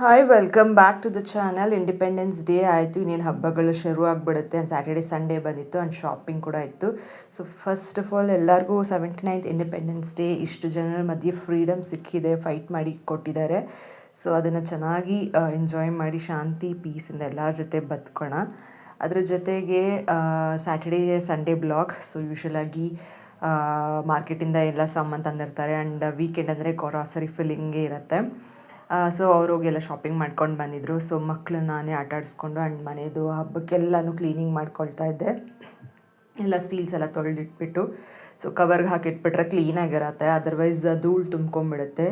Hi welcome back to the channel. Independence day ಆಯಿತು, ಇನ್ನೇನು ಹಬ್ಬಗಳು ಶುರು ಆಗಿಬಿಡುತ್ತೆ. ಆ್ಯಂಡ್ ಸ್ಯಾಟರ್ಡೆ ಸಂಡೇ ಬಂದಿತ್ತು ಆ್ಯಂಡ್ ಶಾಪಿಂಗ್ ಕೂಡ ಇತ್ತು. ಸೊ ಫಸ್ಟ್ ಆಫ್ ಆಲ್ ಎಲ್ಲರಿಗೂ 79th ಇಂಡಿಪೆಂಡೆನ್ಸ್ ಡೇ. ಇಷ್ಟು ಜನರ ಮಧ್ಯೆ ಫ್ರೀಡಮ್ ಸಿಕ್ಕಿದೆ, ಫೈಟ್ ಮಾಡಿ ಕೊಟ್ಟಿದ್ದಾರೆ. ಸೊ ಅದನ್ನು ಚೆನ್ನಾಗಿ ಎಂಜಾಯ್ ಮಾಡಿ ಶಾಂತಿ ಪೀಸಿಂದ ಎಲ್ಲರ ಜೊತೆ ಬದುಕೋಣ. ಅದ್ರ ಜೊತೆಗೆ ಸ್ಯಾಟರ್ಡೇ ಸಂಡೇ ಬ್ಲಾಗ್. ಸೊ ಯೂಶ್ವಲಾಗಿ ಮಾರ್ಕೆಟಿಂದ ಎಲ್ಲ ಸಾಮಾನು ತಂದಿರ್ತಾರೆ ಆ್ಯಂಡ್ ವೀಕೆಂಡ್ ಅಂದರೆ ಗ್ರಾಸರಿ ಫಿಲ್ಲಿಂಗೇ ಇರುತ್ತೆ. ಸೊ ಅವ್ರೋಗೆಲ್ಲ ಶಾಪಿಂಗ್ ಮಾಡ್ಕೊಂಡು ಬಂದಿದ್ದರು. ಸೊ ಮಕ್ಕಳು ನಾನೇ ಆಟ ಆಡಿಸ್ಕೊಂಡು ಆ್ಯಂಡ್ ಮನೆಯದು ಹಬ್ಬಕ್ಕೆಲ್ಲನೂ ಕ್ಲೀನಿಂಗ್ ಮಾಡ್ಕೊಳ್ತಾ ಇದ್ದೆ. ಎಲ್ಲ ಸ್ಟೀಲ್ಸ್ ಎಲ್ಲ ತೊಳೆದಿಟ್ಬಿಟ್ಟು ಸೊ ಕವರ್ಗೆ ಹಾಕಿಟ್ಬಿಟ್ರೆ ಕ್ಲೀನಾಗಿರುತ್ತೆ. ಅದರ್ವೈಸ್ ಧೂಳು ತುಂಬ್ಕೊಂಬಿಡುತ್ತೆ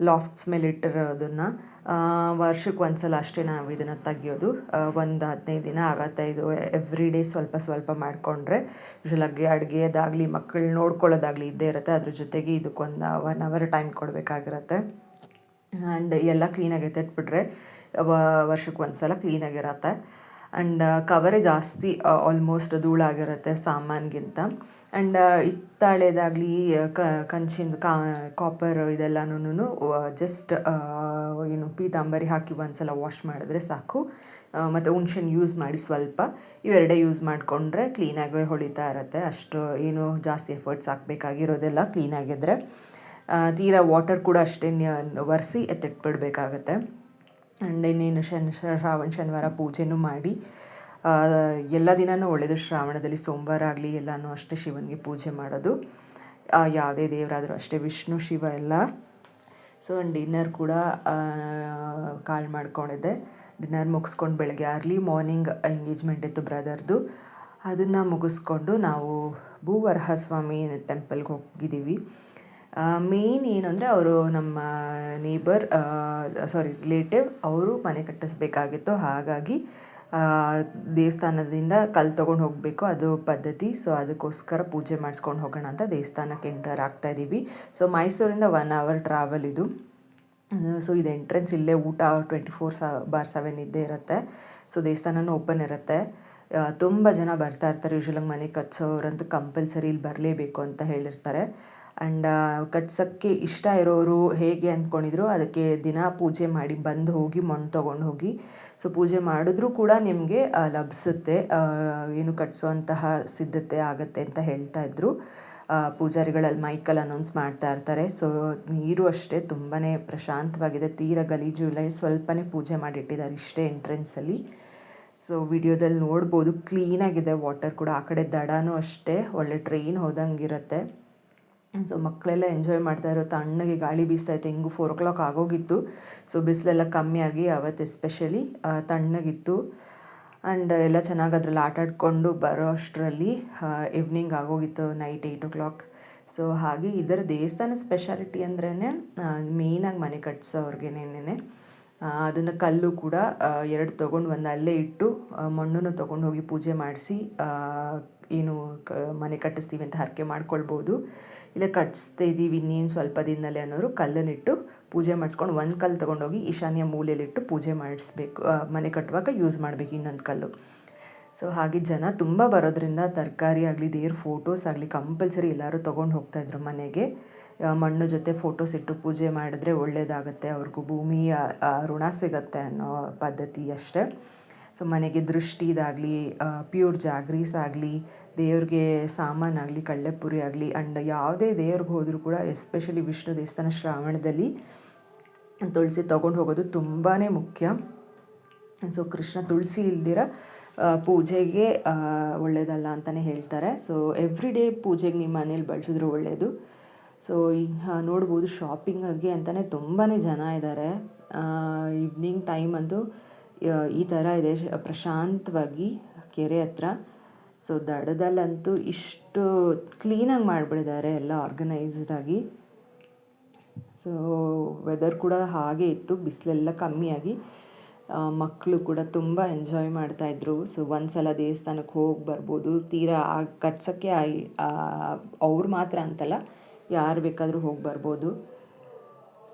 ಲಾಫ್ಟ್ಸ್ ಮೇಲೆ ಇಟ್ಟಿರೋದನ್ನು. ವರ್ಷಕ್ಕೆ ಒಂದು ಸಲ ಅಷ್ಟೇ ನಾವು ಇದನ್ನು ತೆಗಿಯೋದು. ಒಂದು 15 ದಿನ ಆಗುತ್ತೆ. ಇದು ಎವ್ರಿ ಡೇ ಸ್ವಲ್ಪ ಸ್ವಲ್ಪ ಮಾಡಿಕೊಂಡ್ರೆ ಯೂಶ್ವಲಾಗಿ ಅಡುಗೆದಾಗಲಿ ಮಕ್ಕಳು ನೋಡ್ಕೊಳ್ಳೋದಾಗಲಿ ಇದ್ದೇ ಇರುತ್ತೆ. ಅದ್ರ ಜೊತೆಗೆ ಇದಕ್ಕೊಂದು 1 ಅವರ್ ಟೈಮ್ ಕೊಡಬೇಕಾಗಿರುತ್ತೆ. ಆ್ಯಂಡ್ ಎಲ್ಲ ಕ್ಲೀನಾಗಿ ಎತ್ತಿಟ್ಬಿಟ್ರೆ ವರ್ಷಕ್ಕೆ ಒಂದು ಸಲ ಕ್ಲೀನಾಗಿರತ್ತೆ. ಆ್ಯಂಡ್ ಕವರೇ ಜಾಸ್ತಿ ಆಲ್ಮೋಸ್ಟ್ ಧೂಳಾಗಿರುತ್ತೆ ಸಾಮಾನಿಗಿಂತ. ಆ್ಯಂಡ್ ಹಿತ್ತಾಳೆದಾಗಲಿ ಕಂಚಿಂದು ಕಾಪರ್ ಇದೆಲ್ಲನೂ ಜಸ್ಟ್ ಪೀತಾಂಬರಿ ಹಾಕಿ ಒಂದು ಸಲ ವಾಶ್ ಮಾಡಿದ್ರೆ ಸಾಕು. ಮತ್ತು ಹುಣ್ಸೆಹಣ್ಣು ಯೂಸ್ ಮಾಡಿ ಸ್ವಲ್ಪ, ಇವೆರಡೇ ಯೂಸ್ ಮಾಡಿಕೊಂಡ್ರೆ ಕ್ಲೀನಾಗಿ ಹೊಳಿತಾ ಇರುತ್ತೆ. ಅಷ್ಟು ಏನು ಜಾಸ್ತಿ ಎಫರ್ಟ್ಸ್ ಹಾಕಬೇಕಾಗಿರೋದೆಲ್ಲ ಕ್ಲೀನಾಗಿದ್ದರೆ. ತೀರಾ ವಾಟರ್ ಕೂಡ ಅಷ್ಟೇ ಒರೆಸಿ ಎತ್ತಿಟ್ಬಿಡ್ಬೇಕಾಗತ್ತೆ. ಆ್ಯಂಡ್ ಇನ್ನೇನು ಶ್ರಾವಣ ಶನಿವಾರ ಪೂಜೆನೂ ಮಾಡಿ ಎಲ್ಲ ದಿನವೂ ಒಳ್ಳೆಯದು. ಶ್ರಾವಣದಲ್ಲಿ ಸೋಮವಾರ ಆಗಲಿ ಎಲ್ಲನೂ ಅಷ್ಟೇ ಶಿವನಿಗೆ ಪೂಜೆ ಮಾಡೋದು. ಯಾವುದೇ ದೇವರಾದರೂ ಅಷ್ಟೇ, ವಿಷ್ಣು ಶಿವ ಎಲ್ಲ. ಸೊ ಡಿನ್ನರ್ ಕೂಡ ಕಾಲ್ ಮಾಡ್ಕೊಂಡಿದ್ದೆ. ಡಿನ್ನರ್ ಮುಗಿಸ್ಕೊಂಡು ಬೆಳಗ್ಗೆ ಅರ್ಲಿ ಮಾರ್ನಿಂಗ್ ಎಂಗೇಜ್ಮೆಂಟ್ ಇತ್ತು ಬ್ರದರ್ದು. ಅದನ್ನು ಮುಗಿಸ್ಕೊಂಡು ನಾವು ಭೂವರಹ ಸ್ವಾಮಿ ಟೆಂಪಲ್ಗೆ ಹೋಗಿದ್ದೀವಿ. ಮೇನ್ ಏನು ಅಂದರೆ ಅವರು ನಮ್ಮ ರಿಲೇಟಿವ್ ಅವರು ಮನೆ ಕಟ್ಟಿಸ್ಬೇಕಾಗಿತ್ತು. ಹಾಗಾಗಿ ದೇವಸ್ಥಾನದಿಂದ ಕಲ್ಲು ತೊಗೊಂಡು ಹೋಗಬೇಕು, ಅದು ಪದ್ಧತಿ. ಸೊ ಅದಕ್ಕೋಸ್ಕರ ಪೂಜೆ ಮಾಡಿಸ್ಕೊಂಡು ಹೋಗೋಣ ಅಂತ ದೇವಸ್ಥಾನಕ್ಕೆ ಎಂಟರ್ ಆಗ್ತಾಯಿದ್ದೀವಿ. ಸೊ ಮೈಸೂರಿಂದ 1 ಅವರ್ ಟ್ರಾವೆಲ್ ಇದು. ಸೊ ಇದು ಎಂಟ್ರೆನ್ಸ್, ಇಲ್ಲೇ ಊಟ 24/7 ಇದ್ದೇ ಇರುತ್ತೆ. ಸೊ ದೇವಸ್ಥಾನನೂ ಓಪನ್ ಇರುತ್ತೆ. ತುಂಬ ಜನ ಬರ್ತಾ ಇರ್ತಾರೆ. ಯೂಶ್ವಲಾಗಿ ಮನೆ ಕಟ್ಸೋರಂತೂ ಕಂಪಲ್ಸರಿ ಇಲ್ಲಿ ಬರಲೇಬೇಕು ಅಂತ ಹೇಳಿರ್ತಾರೆ. ಆ್ಯಂಡ್ ಕಟ್ಸೋಕ್ಕೆ ಇಷ್ಟ ಇರೋರು ಹೇಗೆ ಅಂದ್ಕೊಂಡಿದ್ರು ಅದಕ್ಕೆ ದಿನ ಪೂಜೆ ಮಾಡಿ ಬಂದು ಹೋಗಿ ಮಣ್ಣು ತೊಗೊಂಡು ಹೋಗಿ ಸೊ ಪೂಜೆ ಮಾಡಿದ್ರೂ ಕೂಡ ನಿಮಗೆ ಲಭಿಸುತ್ತೆ. ಏನು ಕಟ್ಸೋಂತಹ ಸಿದ್ಧತೆ ಆಗುತ್ತೆ ಅಂತ ಹೇಳ್ತಾ ಇದ್ರು ಪೂಜಾರಿಗಳಲ್ಲಿ ಮೈಕಲ್ಲಿ ಅನೌನ್ಸ್ ಮಾಡ್ತಾ ಇರ್ತಾರೆ. ಸೊ ನೀರು ಅಷ್ಟೇ ತುಂಬಾ ಪ್ರಶಾಂತವಾಗಿದೆ, ತೀರಾ ಗಲೀಜು ಇಲ್ಲ. ಸ್ವಲ್ಪನೇ ಪೂಜೆ ಮಾಡಿಟ್ಟಿದ್ದಾರೆ ಇಷ್ಟೇ ಎಂಟ್ರೆನ್ಸಲ್ಲಿ. ಸೊ ವಿಡಿಯೋದಲ್ಲಿ ನೋಡ್ಬೋದು ಕ್ಲೀನಾಗಿದೆ ವಾಟರ್ ಕೂಡ. ಆ ಕಡೆ ದಡನೂ ಅಷ್ಟೇ ಒಳ್ಳೆ ಟ್ರೈನ್ ಹೋದಂಗಿರುತ್ತೆ. ಸೊ ಮಕ್ಕಳೆಲ್ಲ ಎಂಜಾಯ್ ಮಾಡ್ತಾಯಿರೋ, ತಣ್ಣಗೆ ಗಾಳಿ ಬೀಸ್ತಾಯಿತ್ತು. ಹೆಂಗೂ 4 o'clock ಆಗೋಗಿತ್ತು. ಸೊ ಬಿಸಿಲೆಲ್ಲ ಕಮ್ಮಿಯಾಗಿ ಅವತ್ತು ಎಸ್ಪೆಷಲಿ ತಣ್ಣಗಿತ್ತು. ಆ್ಯಂಡ್ ಎಲ್ಲ ಚೆನ್ನಾಗಿ ಅದ್ರಲ್ಲಿ ಆಟ ಆಡಿಕೊಂಡು ಬರೋ ಅಷ್ಟರಲ್ಲಿ ಈವ್ನಿಂಗ್ ಆಗೋಗಿತ್ತು, ನೈಟ್ 8 o'clock. ಸೊ ಹಾಗೆ ಇದರ ದೇವಸ್ಥಾನ ಸ್ಪೆಷಾಲಿಟಿ ಅಂದ್ರೇ ಮೇಯ್ನಾಗಿ ಮನೆ ಕಟ್ಸೋರ್ಗೇನೆ ಅದನ್ನು ಕಲ್ಲು ಕೂಡ 2 ತೊಗೊಂಡು ಒಂದು ಅಲ್ಲೇ ಇಟ್ಟು ಮಣ್ಣನ್ನು ತೊಗೊಂಡು ಹೋಗಿ ಪೂಜೆ ಮಾಡಿಸಿ ಏನು ಮನೆ ಕಟ್ಟಿಸ್ತೀವಿ ಅಂತ ಹರಕೆ ಮಾಡ್ಕೊಳ್ಬೋದು. ಇಲ್ಲ ಕಟ್ಟಿಸ್ತಾ ಇದ್ದೀವಿ ಇನ್ನೇನು ಸ್ವಲ್ಪ ದಿನದಲ್ಲಿ ಅನ್ನೋರು ಕಲ್ಲನ್ನಿಟ್ಟು ಪೂಜೆ ಮಾಡಿಸ್ಕೊಂಡು ಒಂದು ಕಲ್ಲು ತೊಗೊಂಡೋಗಿ ಈಶಾನ್ಯ ಮೂಲೆಯಲ್ಲಿಟ್ಟು ಪೂಜೆ ಮಾಡಿಸ್ಬೇಕು. ಮನೆ ಕಟ್ಟುವಾಗ ಯೂಸ್ ಮಾಡಬೇಕು ಇನ್ನೊಂದು ಕಲ್ಲು. ಸೊ ಹಾಗೆ ಜನ ತುಂಬ ಬರೋದ್ರಿಂದ ತರಕಾರಿ ಆಗಲಿ ದೇವ್ರ ಫೋಟೋಸ್ ಆಗಲಿ ಕಂಪಲ್ಸರಿ ಎಲ್ಲರೂ ತೊಗೊಂಡು ಹೋಗ್ತಾಯಿದ್ರು ಮನೆಗೆ. ಮಣ್ಣು ಜೊತೆ ಫೋಟೋಸ್ ಇಟ್ಟು ಪೂಜೆ ಮಾಡಿದ್ರೆ ಒಳ್ಳೆಯದಾಗತ್ತೆ, ಅವ್ರಿಗೂ ಭೂಮಿಯ ಋಣ ಸಿಗತ್ತೆ ಅನ್ನೋ ಪದ್ಧತಿ ಅಷ್ಟೇ. ಸೊ ಮನೆಗೆ ದೃಷ್ಟಿದಾಗಲಿ ಪ್ಯೂರ್ ಜಾಗ್ರೀಸ್ ಆಗಲಿ ದೇವ್ರಿಗೆ ಸಾಮಾನಾಗಲಿ ಕಳ್ಳೆಪುರಿ ಆಗಲಿ ಆ್ಯಂಡ್ ಯಾವುದೇ ದೇವ್ರಿಗೆ ಹೋದರೂ ಕೂಡ ಎಸ್ಪೆಷಲಿ ವಿಷ್ಣು ದೇವಸ್ಥಾನ ಶ್ರಾವಣದಲ್ಲಿ ತುಳಸಿ ತೊಗೊಂಡು ಹೋಗೋದು ತುಂಬಾ ಮುಖ್ಯ. ಸೊ ಕೃಷ್ಣ ತುಳಸಿ ಇಲ್ದಿರ ಪೂಜೆಗೆ ಒಳ್ಳೆಯದಲ್ಲ ಅಂತಲೇ ಹೇಳ್ತಾರೆ. ಸೊ ಎವ್ರಿ ಡೇ ಪೂಜೆಗೆ ನಿಮ್ಮ ಮನೇಲಿ ಬಳಸಿದ್ರು ಒಳ್ಳೆಯದು. ಸೊ ನೋಡ್ಬೋದು ಶಾಪಿಂಗಿಗೆ ಅಂತಲೇ ತುಂಬಾ ಜನ ಇದ್ದಾರೆ. ಈವ್ನಿಂಗ್ ಟೈಮ್ ಅಂತೂ ಈ ಥರ ಇದೆ ಪ್ರಶಾಂತವಾಗಿ ಕೆರೆ ಹತ್ರ. ಸೊ ದಡದಲ್ಲಂತೂ ಇಷ್ಟು ಕ್ಲೀನಾಗಿ ಮಾಡಿಬಿಟ್ಟಿದ್ದಾರೆ ಎಲ್ಲ ಆರ್ಗನೈಸ್ಡಾಗಿ. ಸೊ ವೆದರ್ ಕೂಡ ಹಾಗೆ ಇತ್ತು, ಬಿಸಿಲೆಲ್ಲ ಕಮ್ಮಿಯಾಗಿ ಮಕ್ಕಳು ಕೂಡ ತುಂಬ ಎಂಜಾಯ್ ಮಾಡ್ತಾಯಿದ್ರು. ಸೊ ಒಂದು ಸಲ ದೇವಸ್ಥಾನಕ್ಕೆ ಹೋಗಿ ಬರ್ಬೋದು. ತೀರಾ ಕಟ್ಸೋಕ್ಕೆ ಅವ್ರು ಮಾತ್ರ ಅಂತಲ್ಲ, ಯಾರು ಬೇಕಾದರೂ ಹೋಗಿ ಬರ್ಬೋದು.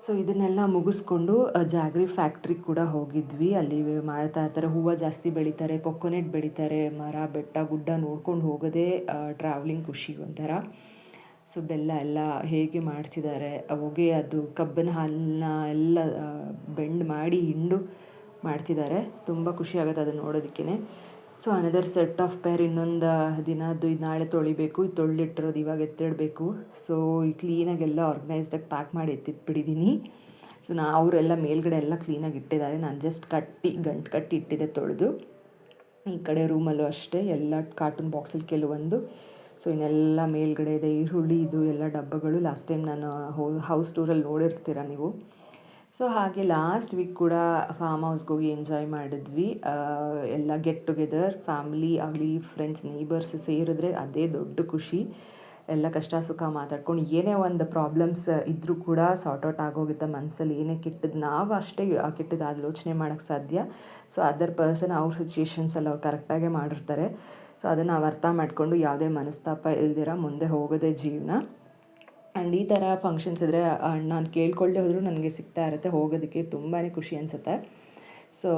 ಸೊ ಇದನ್ನೆಲ್ಲ ಮುಗಿಸ್ಕೊಂಡು ಜಾಗ್ರಿ ಫ್ಯಾಕ್ಟ್ರಿ ಕೂಡ ಹೋಗಿದ್ವಿ. ಅಲ್ಲಿ ಮಾಡ್ತಾ ಇರ್ತಾರೆ, ಹೂವು ಜಾಸ್ತಿ ಬೆಳೀತಾರೆ, ಕೊಕೊನೆಟ್ ಬೆಳೀತಾರೆ, ಮರ ಬೆಟ್ಟ ಗುಡ್ಡ ನೋಡ್ಕೊಂಡು ಹೋಗೋದೇ ಟ್ರಾವೆಲಿಂಗ್ ಖುಷಿ ಒಂಥರ. ಸೊ ಬೆಲ್ಲ ಎಲ್ಲ ಹೇಗೆ ಮಾಡ್ತಿದ್ದಾರೆ, ಹೊಗೆ ಅದು ಕಬ್ಬಿನ ಹಾಲನ್ನ ಎಲ್ಲ ಬೆಂಡ್ ಮಾಡಿ ಹಿಂಡು ಮಾಡ್ತಿದ್ದಾರೆ. ತುಂಬ ಖುಷಿ ಆಗುತ್ತೆ ಅದನ್ನು ನೋಡೋದಕ್ಕೆ. So another set of pair ಇನ್ನೊಂದು ದಿನದ್ದು ಇದು ನಾಳೆ ತೊಳಿಬೇಕು. ಇದು ತೊಳೆದಿಟ್ಟಿರೋದು ಇವಾಗ ಎತ್ತಿಡಬೇಕು. ಸೊ ಈ ಕ್ಲೀನಾಗೆಲ್ಲ ಆರ್ಗನೈಸ್ಡಾಗಿ ಪ್ಯಾಕ್ ಮಾಡಿ ಎತ್ತಿಟ್ಬಿಟ್ಟಿದ್ದೀನಿ. ಸೊ ಅವರೆಲ್ಲ ಮೇಲ್ಗಡೆ ಎಲ್ಲ ಕ್ಲೀನಾಗಿ ಇಟ್ಟಿದ್ದಾರೆ. ನಾನು ಜಸ್ಟ್ ಗಂಟು ಕಟ್ಟಿ ಇಟ್ಟಿದ್ದೆ ತೊಳೆದು. ಈ ಕಡೆ ರೂಮಲ್ಲೂ ಅಷ್ಟೇ ಎಲ್ಲ ಕಾರ್ಟೂನ್ ಬಾಕ್ಸಲ್ಲಿ ಕೆಲವೊಂದು. ಸೊ ಇನ್ನೆಲ್ಲ ಮೇಲ್ಗಡೆ ಇದೆ. ಈರುಳ್ಳಿ ಇದು ಎಲ್ಲ ಡಬ್ಬಗಳು ಲಾಸ್ಟ್ ಟೈಮ್ ನಾನು ಹೌಸ್ ಟೂರಲ್ಲಿ ನೋಡಿರ್ತೀರ ನೀವು. ಸೊ ಹಾಗೆ ಲಾಸ್ಟ್ ವೀಕ್ ಕೂಡ ಫಾರ್ಮ್ ಹೌಸ್ಗೆ ಹೋಗಿ ಎಂಜಾಯ್ ಮಾಡಿದ್ವಿ. ಎಲ್ಲ ಗೆಟ್ ಟುಗೆದರ್ ಫ್ಯಾಮಿಲಿ ಆಗಲಿ ಫ್ರೆಂಡ್ಸ್ ನೇಬರ್ಸ್ ಸೇರಿದ್ರೆ ಅದೇ ದೊಡ್ಡ ಖುಷಿ. ಎಲ್ಲ ಕಷ್ಟ ಸುಖ ಮಾತಾಡ್ಕೊಂಡು ಏನೇ ಒಂದು ಪ್ರಾಬ್ಲಮ್ಸ್ ಇದ್ದರೂ ಕೂಡ ಸಾರ್ಟ್ ಔಟ್ ಆಗೋಗುತ್ತೆ. ಮನಸ್ಸಲ್ಲಿ ಏನೇ ಕೆಟ್ಟದ್ದು ನಾವು ಅಷ್ಟೇ ಕೆಟ್ಟದ್ದು ಆಲೋಚನೆ ಮಾಡೋಕ್ಕೆ ಸಾಧ್ಯ. ಸೊ ಅದರ್ ಪರ್ಸನ್ ಅವ್ರ ಸಿಚುಯೇಷನ್ಸಲ್ಲಿ ಅವ್ರು ಕರೆಕ್ಟಾಗೇ ಮಾಡಿರ್ತಾರೆ. ಸೊ ಅದನ್ನು ನಾವು ಅರ್ಥ ಮಾಡಿಕೊಂಡು ಯಾವುದೇ ಮನಸ್ತಾಪ ಇಲ್ದಿರ ಮುಂದೆ ಹೋಗೋದೇ ಜೀವನ. ಆ್ಯಂಡ್ ಈ ಥರ ಫಂಕ್ಷನ್ಸ್ ಇದ್ದರೆ ನಾನು ಕೇಳ್ಕೊಳ್ಳದೆ ಹೋದರೂ ನನಗೆ ಸಿಗ್ತಾ ಇರುತ್ತೆ. ಹೋಗೋದಕ್ಕೆ ತುಂಬಾ ಖುಷಿ ಅನಿಸುತ್ತೆ. So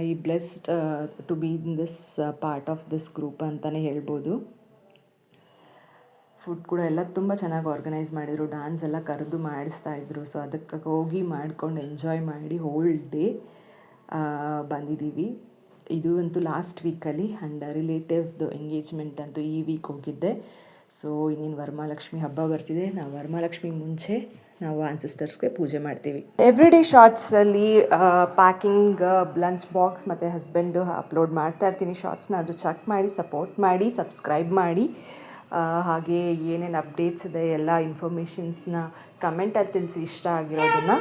I blessed to be in this part of this group ಅಂತಲೇ ಹೇಳ್ಬೋದು. ಫುಡ್ ಕೂಡ ಎಲ್ಲ ತುಂಬ ಚೆನ್ನಾಗಿ ಆರ್ಗನೈಸ್ ಮಾಡಿದರು. ಡ್ಯಾನ್ಸ್ ಎಲ್ಲ ಕರೆದು ಮಾಡಿಸ್ತಾಯಿದ್ರು. ಸೊ ಅದಕ್ಕೆ ಹೋಗಿ ಮಾಡ್ಕೊಂಡು ಎಂಜಾಯ್ ಮಾಡಿ ಹೋಲ್ ಡೇ ಬಂದಿದ್ದೀವಿ. ಇದು ಅಂತೂ ಲಾಸ್ಟ್ ವೀಕಲ್ಲಿ. ಆ್ಯಂಡ್ ರಿಲೇಟಿವ್ದು ಎಂಗೇಜ್ಮೆಂಟ್ ಅಂತೂ ಈ ವೀಕ್ ಹೋಗಿದ್ದೆ. ಸೊ ಇನ್ನೇನು ವರಮಹಾಲಕ್ಷ್ಮಿ ಹಬ್ಬ ಬರ್ತಿದೆ. ನಾವು ವರಮಹಾಲಕ್ಷ್ಮಿ ಮುಂಚೆ ನಾವು ಆನ್ಸಿಸ್ಟರ್ಸ್ಗೆ ಪೂಜೆ ಮಾಡ್ತೀವಿ. ಎವ್ರಿ ಡೇ ಶಾರ್ಟ್ಸಲ್ಲಿ ಪ್ಯಾಕಿಂಗ್, ಲಂಚ್ ಬಾಕ್ಸ್ ಮತ್ತು ಹಸ್ಬೆಂಡು ಅಪ್ಲೋಡ್ ಮಾಡ್ತಾ ಇರ್ತೀನಿ ಶಾರ್ಟ್ಸ್ನ. ಅದು ಚೆಕ್ ಮಾಡಿ, ಸಪೋರ್ಟ್ ಮಾಡಿ, ಸಬ್ಸ್ಕ್ರೈಬ್ ಮಾಡಿ. ಹಾಗೆ ಏನೇನು ಅಪ್ಡೇಟ್ಸ್ ಇದೆ ಎಲ್ಲ ಇನ್ಫಾರ್ಮೇಷನ್ಸ್ನ ಕಮೆಂಟಲ್ಲಿ ತಿಳಿಸಿ ಇಷ್ಟ ಆಗಿರೋದನ್ನು.